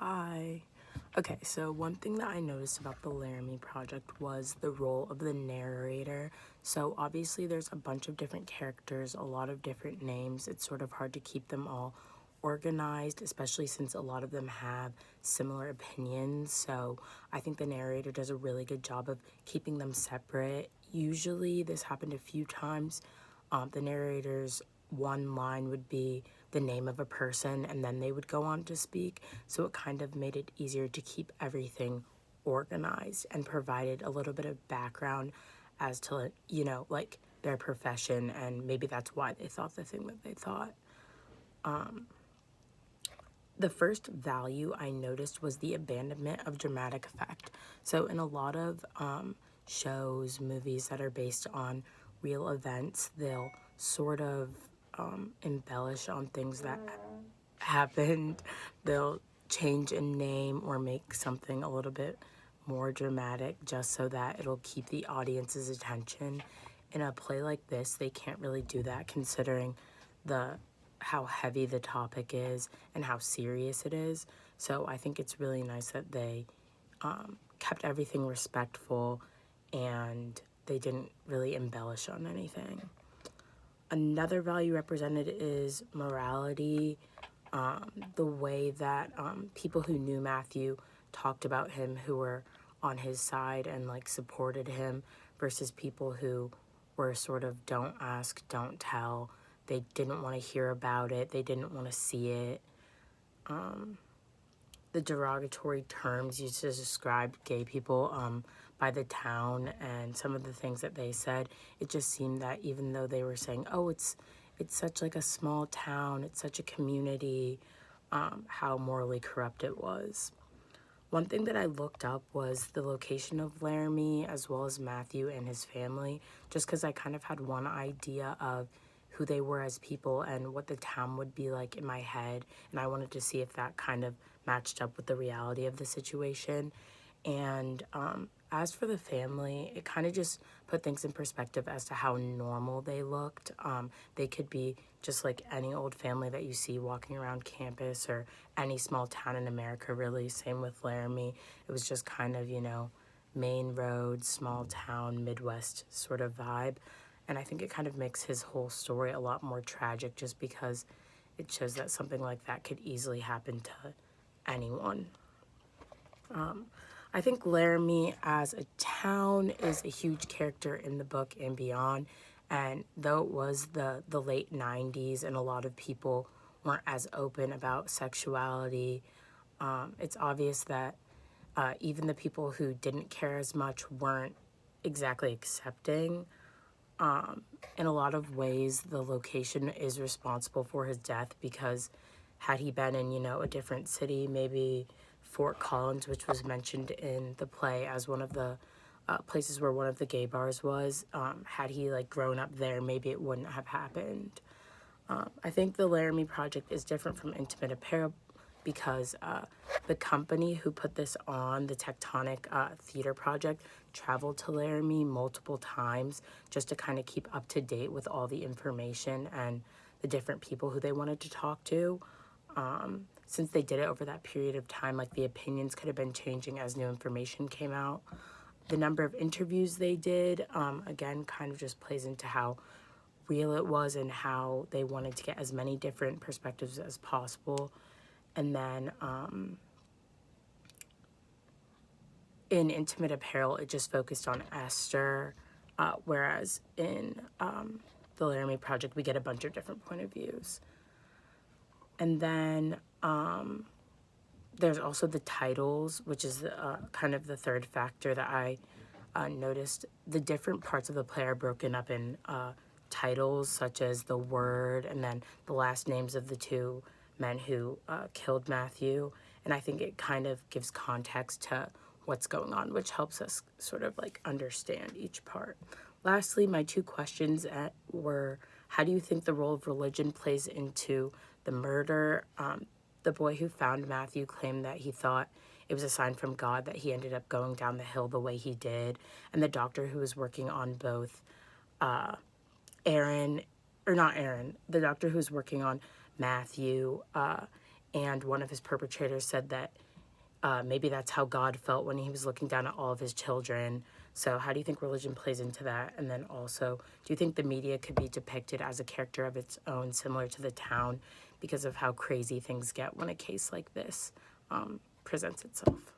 Hi. Okay, so one thing that I noticed about the Laramie Project was the role of the narrator. So obviously there's a bunch of different characters, a lot of different names. It's sort of hard to keep them all organized, especially since a lot of them have similar opinions. So I think the narrator does a really good job of keeping them separate. Usually this happened a few times. The narrator's one line would be the name of a person and then they would go on to speak. So it kind of made it easier to keep everything organized and provided a little bit of background as to, like their profession, and maybe that's why they thought the thing that they thought. The first value I noticed was the abandonment of dramatic effect. So, in a lot of shows, movies that are based on real events, they'll sort of embellish on things that happened. They'll change a name or make something a little bit more dramatic just so that it'll keep the audience's attention. In a play like this, they can't really do that considering the how heavy the topic is and how serious it is. So I think it's really nice that they kept everything respectful and they didn't really embellish on anything. Another value represented is morality. The way that people who knew Matthew talked about him, who were on his side and like supported him, versus people who were sort of don't ask, don't tell. They didn't want to hear about it. They didn't want to see it. The derogatory terms used to describe gay people by the town and some of the things that they said, it just seemed that even though they were saying, oh, it's such like a small town, it's such a community, how morally corrupt it was. One thing that I looked up was the location of Laramie as well as Matthew and his family, just because I kind of had one idea of who they were as people and what the town would be like in my head. And I wanted to see if that kind of matched up with the reality of the situation. And as for the family, it kind of just put things in perspective as to how normal they looked. They could be just like any old family that you see walking around campus or any small town in America, really. Same with Laramie. It was just kind of, main road, small town, Midwest sort of vibe. And I think it kind of makes his whole story a lot more tragic just because it shows that something like that could easily happen to anyone. I think Laramie as a town is a huge character in the book and beyond. And though it was the late 90s and a lot of people weren't as open about sexuality, it's obvious that even the people who didn't care as much weren't exactly accepting. In a lot of ways, the location is responsible for his death because had he been in, a different city, maybe Fort Collins, which was mentioned in the play as one of the places where one of the gay bars was, had he like grown up there, maybe it wouldn't have happened. I think the Laramie Project is different from Intimate Apparel because the company who put this on, the Tectonic Theater Project, traveled to Laramie multiple times just to kind of keep up to date with all the information and the different people who they wanted to talk to. Since they did it over that period of time, like the opinions could have been changing as new information came out. The number of interviews they did, again, kind of just plays into how real it was and how they wanted to get as many different perspectives as possible. And then in Intimate Apparel, it just focused on Esther, whereas in the Laramie Project, we get a bunch of different point of views. And then there's also the titles, which is kind of the third factor that I noticed. The different parts of the play are broken up in titles, such as the word and then the last names of the two men who killed Matthew. And I think it kind of gives context to what's going on, which helps us sort of like understand each part. Lastly, my two questions were, how do you think the role of religion plays into the murder? The boy who found Matthew claimed that he thought it was a sign from God that he ended up going down the hill the way he did. And the doctor who was working on both Aaron, or not Aaron, the doctor who's working on Matthew and one of his perpetrators said that Maybe that's how God felt when he was looking down at all of his children. So how do you think religion plays into that? And then also, do you think the media could be depicted as a character of its own, similar to The Town, because of how crazy things get when a case like this presents itself?